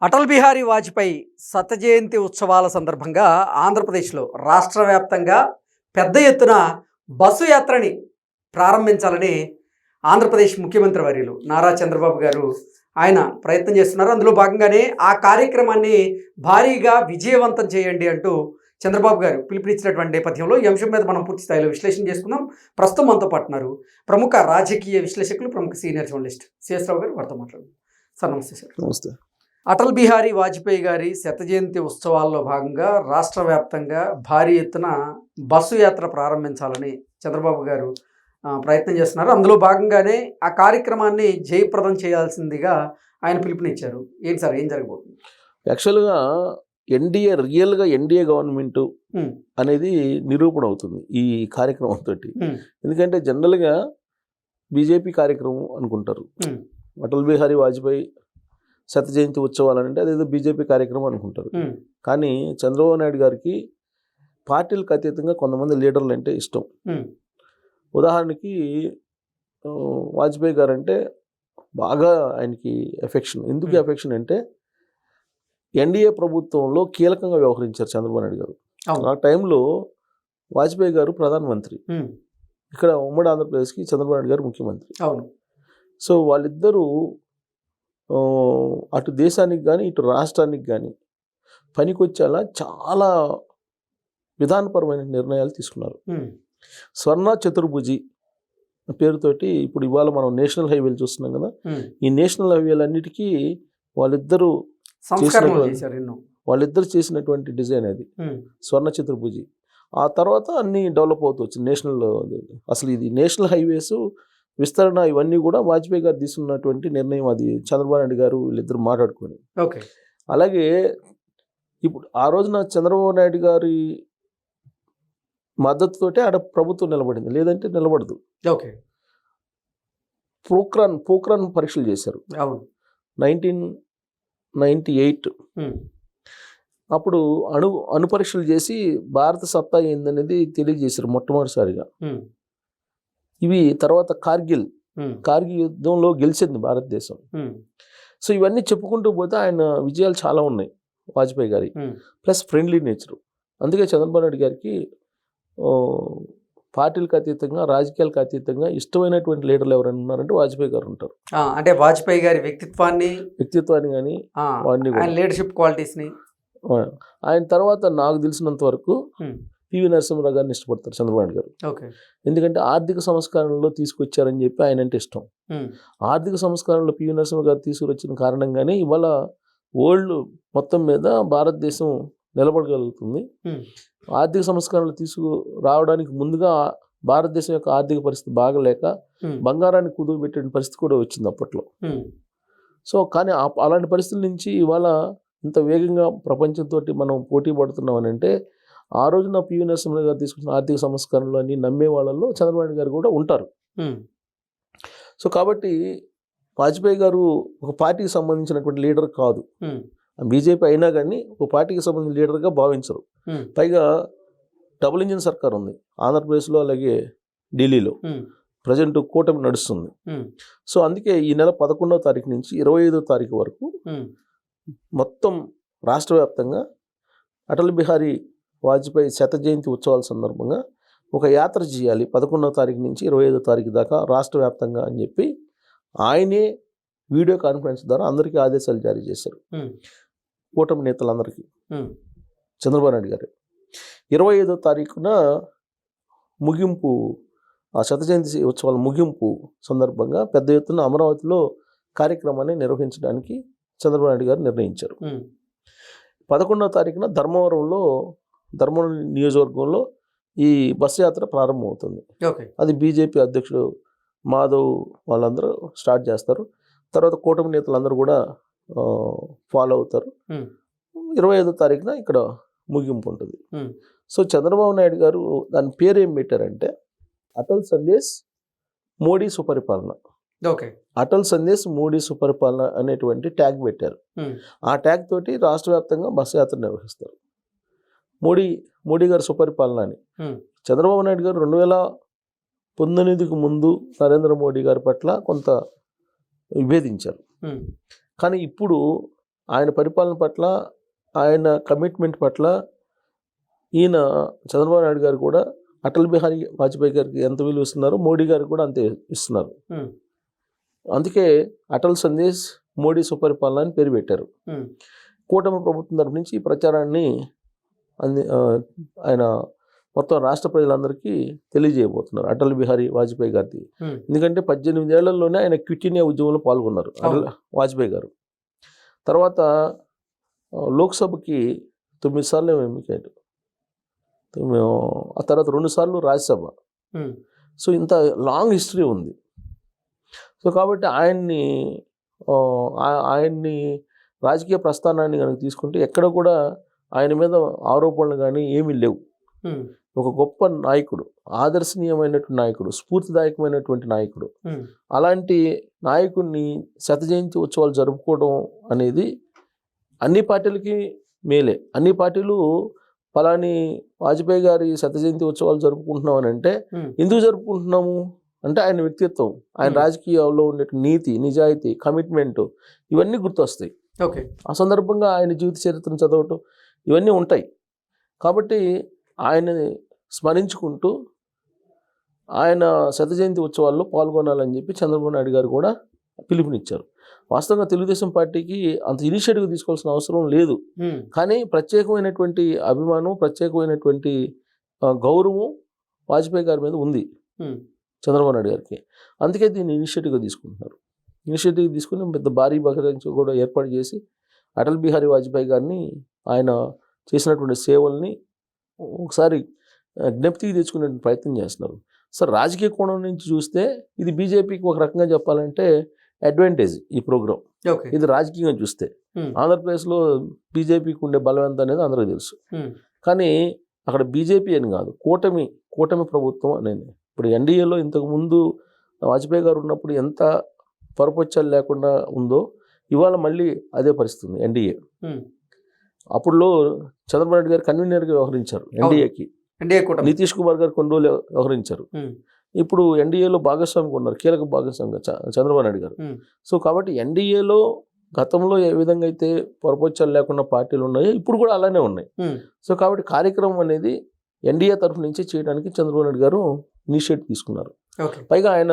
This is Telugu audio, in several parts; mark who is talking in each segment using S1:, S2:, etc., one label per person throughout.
S1: అటల్ బిహారీ వాజ్పేయి శత జయంతి ఉత్సవాల సందర్భంగా ఆంధ్రప్రదేశ్లో రాష్ట్ర వ్యాప్తంగా పెద్ద ఎత్తున బస్సు యాత్రని ప్రారంభించాలని ఆంధ్రప్రదేశ్ ముఖ్యమంత్రి వర్యులు నారా చంద్రబాబు గారు ఆయన ప్రయత్నం చేస్తున్నారు. అందులో భాగంగానే ఆ కార్యక్రమాన్ని భారీగా విజయవంతం చేయండి అంటూ చంద్రబాబు గారు పిలుపునిచ్చినటువంటి నేపథ్యంలో ఈ అంశం మీద మనం పూర్తి స్థాయిలో విశ్లేషణ చేసుకుందాం. ప్రస్తుతం మనతో పాటున్నారు ప్రముఖ రాజకీయ విశ్లేషకులు, ప్రముఖ సీనియర్ జర్నలిస్ట్ సిఎస్ రావు గారు. వారితో మాట్లాడు. సార్ నమస్తే. సార్
S2: నమస్తే.
S1: అటల్ బిహారీ వాజ్పేయి గారి శత జయంతి ఉత్సవాల్లో భాగంగా రాష్ట్ర వ్యాప్తంగా భారీ ఎత్తున బస్సు యాత్ర ప్రారంభించాలని చంద్రబాబు గారు ప్రయత్నం చేస్తున్నారు. అందులో భాగంగానే ఆ కార్యక్రమాన్ని జయప్రదం చేయాల్సిందిగా ఆయన పిలుపునిచ్చారు. ఏంటి సార్, ఏం జరగబోతుంది?
S2: యాక్చువల్గా రియల్గా ఎన్డీఏ గవర్నమెంట్ అనేది నిరూపణ అవుతుంది ఈ కార్యక్రమంతో. ఎందుకంటే జనరల్గా బీజేపీ కార్యక్రమం అనుకుంటారు. అటల్ బిహారీ వాజ్పేయి శత జయంతి ఉత్సవాలు అంటే అదేదో బీజేపీ కార్యక్రమం అనుకుంటారు. కానీ చంద్రబాబు నాయుడు గారికి పార్టీలకు అతీతంగా కొంతమంది లీడర్లు అంటే ఇష్టం. ఉదాహరణకి వాజ్పేయి గారు అంటే బాగా ఆయనకి ఎఫెక్షన్. ఎందుకు ఎఫెక్షన్ అంటే ఎన్డీఏ ప్రభుత్వంలో కీలకంగా వ్యవహరించారు చంద్రబాబు నాయుడు గారు. ఆ టైంలో వాజ్పేయి గారు ప్రధానమంత్రి, ఇక్కడ ఉమ్మడి ఆంధ్రప్రదేశ్కి చంద్రబాబు నాయుడు గారు ముఖ్యమంత్రి. సో వాళ్ళిద్దరూ అటు దేశానికి కానీ ఇటు రాష్ట్రానికి కానీ పనికొచ్చేలా చాలా విధానపరమైన నిర్ణయాలు తీసుకున్నారు. స్వర్ణ చతుర్భుజి పేరుతోటి ఇప్పుడు ఇవాళ మనం నేషనల్ హైవేలు చూస్తున్నాం కదా, ఈ నేషనల్ హైవేలన్నిటికీ వాళ్ళిద్దరూ చేసినటువంటి డిజైన్ అది స్వర్ణ చతుర్భుజి. ఆ తర్వాత అన్ని డెవలప్ అవుతూ వచ్చింది నేషనల్. అసలు ఇది నేషనల్ హైవేస్ విస్తరణ ఇవన్నీ కూడా వాజ్పేయి గారు తీసుకున్నటువంటి నిర్ణయం. అది చంద్రబాబు నాయుడు గారు వీళ్ళిద్దరు మాట్లాడుకొని. అలాగే ఇప్పుడు ఆ రోజున చంద్రబాబు నాయుడు గారి మద్దతుతోటే ఆడ ప్రభుత్వం నిలబడింది, లేదంటే నిలబడదు. పోఖ్రాన్ పరీక్షలు చేశారు 1998. అప్పుడు అణు పరీక్షలు చేసి భారత సత్తా ఏందనేది తెలియజేశారు మొట్టమొదటిసారిగా. ఇవి తర్వాత కార్గిల్ యుద్ధంలో గెలిచింది భారతదేశం. సో ఇవన్నీ చెప్పుకుంటూ పోతే ఆయన విజయాలు చాలా ఉన్నాయి వాజ్పేయి గారి. Plus friendly nature. అందుకే చంద్రబాబు నాయుడు గారికి పార్టీలకు అతీతంగా, రాజకీయాలకు అతీతంగా ఇష్టమైనటువంటి లీడర్లు ఎవరైనా ఉన్నారంటే వాజ్పేయి గారు ఉంటారు.
S1: అంటే వాజ్పేయి గారి వ్యక్తిత్వాన్ని
S2: కానీ
S1: లీడర్షిప్ క్వాలిటీస్ని.
S2: ఆయన తర్వాత నాకు తెలిసినంత వరకు పివి నరసింహరావు గారిని ఇష్టపడతారు చంద్రబాబు నాయుడు గారు. ఎందుకంటే ఆర్థిక సంస్కరణలో తీసుకొచ్చారని చెప్పి ఆయన అంటే ఇష్టం. ఆర్థిక సంస్కరణలో పివి నరసింహరావు గారు తీసుకొచ్చిన కారణంగానే ఇవాళ వరల్డ్ మొత్తం మీద భారతదేశం నిలబడగలుగుతుంది. ఆర్థిక సంస్కరణలు తీసుకురావడానికి ముందుగా భారతదేశం యొక్క ఆర్థిక పరిస్థితి బాగలేక బంగారాన్ని కుదువు పెట్టే పరిస్థితి కూడా వచ్చింది అప్పట్లో. సో కానీ అలాంటి పరిస్థితుల నుంచి ఇవాళ ఇంత వేగంగా ప్రపంచంతో మనం పోటీ పడుతున్నామని అంటే ఆ రోజున పివి నరసింహరావు గారు తీసుకున్న ఆర్థిక సంస్కరణలు అన్ని నమ్మే వాళ్ళల్లో చంద్రబాబు నాయుడు గారు కూడా ఉంటారు. సో కాబట్టి వాజ్పేయి గారు ఒక పార్టీకి సంబంధించినటువంటి లీడర్ కాదు. బీజేపీ అయినా కానీ ఒక పార్టీకి సంబంధించిన లీడర్గా భావించరు. పైగా డబుల్ ఇంజిన్ సర్కార్ ఉంది ఆంధ్రప్రదేశ్లో, అలాగే ఢిల్లీలో ప్రజెంట్ కూటమి నడుస్తుంది. సో అందుకే ఈ నెల 11వ తారీఖు నుంచి 25వ తారీఖు వరకు మొత్తం రాష్ట్ర వ్యాప్తంగా అటల్ బిహారీ వాజ్పేయి శత జయంతి ఉత్సవాల సందర్భంగా ఒక యాత్ర చేయాలి 11వ తారీఖు నుంచి 25వ తారీఖు దాకా రాష్ట్ర వ్యాప్తంగా అని చెప్పి ఆయనే వీడియో కాన్ఫరెన్స్ ద్వారా అందరికీ ఆదేశాలు జారీ చేశారు, కూటమి నేతలందరికీ. చంద్రబాబు నాయుడు గారు 25వ తారీఖున ముగింపు, ఆ శత జయంతి ఉత్సవాల ముగింపు సందర్భంగా పెద్ద ఎత్తున అమరావతిలో కార్యక్రమాన్ని నిర్వహించడానికి చంద్రబాబు నాయుడు గారు నిర్ణయించారు. 11వ తారీఖున ధర్మవరం నియోజకవర్గంలో ఈ బస్సు యాత్ర ప్రారంభమవుతుంది. అది బీజేపీ అధ్యక్షుడు మాధవ్ వాళ్ళందరూ స్టార్ట్ చేస్తారు. తర్వాత కూటమి నేతలందరూ కూడా ఫాలో అవుతారు. 25వ తారీఖున ఇక్కడ ముగింపు ఉంటుంది. సో చంద్రబాబు నాయుడు గారు దాని పేరు ఏం పెట్టారంటే అటల్ సందేశ్ మోడీ సుపరిపాలన. అటల్ సందేశ్ మోడీ సుపరిపాలన అనేటువంటి ట్యాగ్ పెట్టారు. ఆ ట్యాగ్ తోటి రాష్ట్ర వ్యాప్తంగా బస్సు యాత్ర నిర్వహిస్తారు. మోడీ గారి సుపరిపాలన అని. చంద్రబాబు నాయుడు గారు 2019కు ముందు నరేంద్ర మోడీ గారి పట్ల కొంత విభేదించారు. కానీ ఇప్పుడు ఆయన పరిపాలన పట్ల, ఆయన కమిట్మెంట్ పట్ల ఈయన చంద్రబాబు నాయుడు గారు కూడా అటల్ బిహారీ వాజ్పేయి గారికి ఎంత విలువ ఇస్తున్నారో మోడీ గారికి కూడా అంతే ఇస్తున్నారు. అందుకే అటల్ సందేశ్ మోడీ సుపరిపాలన అని పేరు పెట్టారు. కూటమి ప్రభుత్వం తరపు నుంచి ఈ ప్రచారాన్ని ఆయన మొత్తం రాష్ట్ర ప్రజలందరికీ తెలియజేయబోతున్నారు అటల్ బిహారీ వాజ్పేయి గారిది. ఎందుకంటే 18 ఏళ్లలోనే ఆయన క్విట్ ఇండియా ఉద్యమంలో పాల్గొన్నారు వాజ్పేయి గారు. తర్వాత లోక్సభకి 9 సార్లు ఎన్నికయ్యారు. ఆ తర్వాత 2 సార్లు రాజ్యసభ. సో ఇంత లాంగ్ హిస్టరీ ఉంది. సో కాబట్టి ఆయన్ని రాజకీయ ప్రస్థానాన్ని కనుక తీసుకుంటే ఎక్కడ కూడా ఆయన మీద ఆరోపణలు కానీ ఏమీ లేవు. ఒక గొప్ప నాయకుడు, ఆదర్శనీయమైనటువంటి నాయకుడు, స్ఫూర్తిదాయకమైనటువంటి నాయకుడు. అలాంటి నాయకుడిని 100వ జయంతి ఉత్సవాలు జరుపుకోవడం అనేది అన్ని పార్టీలకి మేలే. అన్ని పార్టీలు ఫలాని వాజ్పేయి గారి 100వ జయంతి ఉత్సవాలు జరుపుకుంటున్నాం అని అంటే ఎందుకు జరుపుకుంటున్నాము అంటే ఆయన వ్యక్తిత్వం, ఆయన రాజకీయాల్లో ఉండే నీతి, నిజాయితీ, కమిట్మెంట్ ఇవన్నీ గుర్తొస్తాయి. ఆ సందర్భంగా ఆయన జీవిత చరిత్రను చదవటం ఇవన్నీ ఉంటాయి. కాబట్టి ఆయనని స్మరించుకుంటూ ఆయన 100వ జయంతి ఉత్సవాల్లో పాల్గొనాలని చెప్పి చంద్రబాబు నాయుడు గారు కూడా పిలుపునిచ్చారు. వాస్తవంగా తెలుగుదేశం పార్టీకి అంత ఇనిషియేటివ్ తీసుకోవాల్సిన అవసరం లేదు. కానీ ప్రత్యేకమైనటువంటి అభిమానం, ప్రత్యేకమైనటువంటి గౌరవం వాజ్పేయి గారి మీద ఉంది చంద్రబాబు నాయుడు గారికి. అందుకే దీన్ని ఇనిషియేటివ్గా తీసుకుంటున్నారు. ఇనిషియేటివ్ తీసుకుని పెద్ద భారీ బహిరంగ కూడా ఏర్పాటు చేసి అటల్ బిహారీ వాజ్పేయి గారిని ఆయన చేసినటువంటి సేవల్ని ఒకసారి జ్ఞప్తికి తెచ్చుకునే ప్రయత్నం చేస్తున్నారు. సార్ రాజకీయ కోణం నుంచి చూస్తే ఇది బీజేపీకి ఒక రకంగా చెప్పాలంటే అడ్వాంటేజ్ ఈ ప్రోగ్రామ్. ఇది రాజకీయంగా చూస్తే ఆంధ్రప్రదేశ్లో బీజేపీకి ఉండే బలం ఎంత అనేది అందరికీ తెలుసు. కానీ అక్కడ బీజేపీ అని కాదు, కూటమి ప్రభుత్వం అనేది. ఇప్పుడు ఎన్డీఏలో ఇంతకుముందు వాజ్పేయి గారు ఉన్నప్పుడు ఎంత పొరపొచ్చాలు లేకుండా ఉందో ఇవాళ మళ్ళీ అదే పరిస్థితి ఉంది ఎన్డీఏ. అప్పుడులో చంద్రబాబు నాయుడు గారు కన్వీనర్గా వ్యవహరించారు ఎన్డీఏకి. నితీష్ కుమార్ గారు కొన్ని రోజులు వ్యవహరించారు. ఇప్పుడు ఎన్డీఏలో భాగస్వామిగా ఉన్నారు, కీలక భాగస్వామిగా చంద్రబాబు నాయుడు గారు. సో కాబట్టి ఎన్డీఏలో గతంలో ఏ విధంగా అయితే పొరపొచ్చాలు లేకుండా పార్టీలు ఉన్నాయో ఇప్పుడు కూడా అలానే ఉన్నాయి. సో కాబట్టి కార్యక్రమం అనేది ఎన్డీఏ తరఫు నుంచి చేయడానికి చంద్రబాబు నాయుడు గారు ఇనిషియేటివ్ తీసుకున్నారు. పైగా ఆయన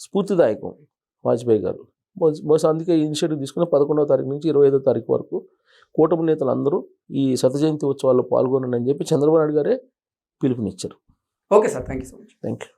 S2: స్ఫూర్తిదాయకం వాజ్పేయి గారు. బహుశా అందుకే ఇనిషియేటివ్ తీసుకుని 11వ తారీఖు నుంచి 25వ తారీఖు వరకు కూటమి నేతలు అందరూ ఈ 100వ జయంతి ఉత్సవాల్లో పాల్గొనండి అని చెప్పి చంద్రబాబు నాయుడు గారే పిలుపునిచ్చారు.
S1: Okay sir, thank you so much.
S2: Thank you.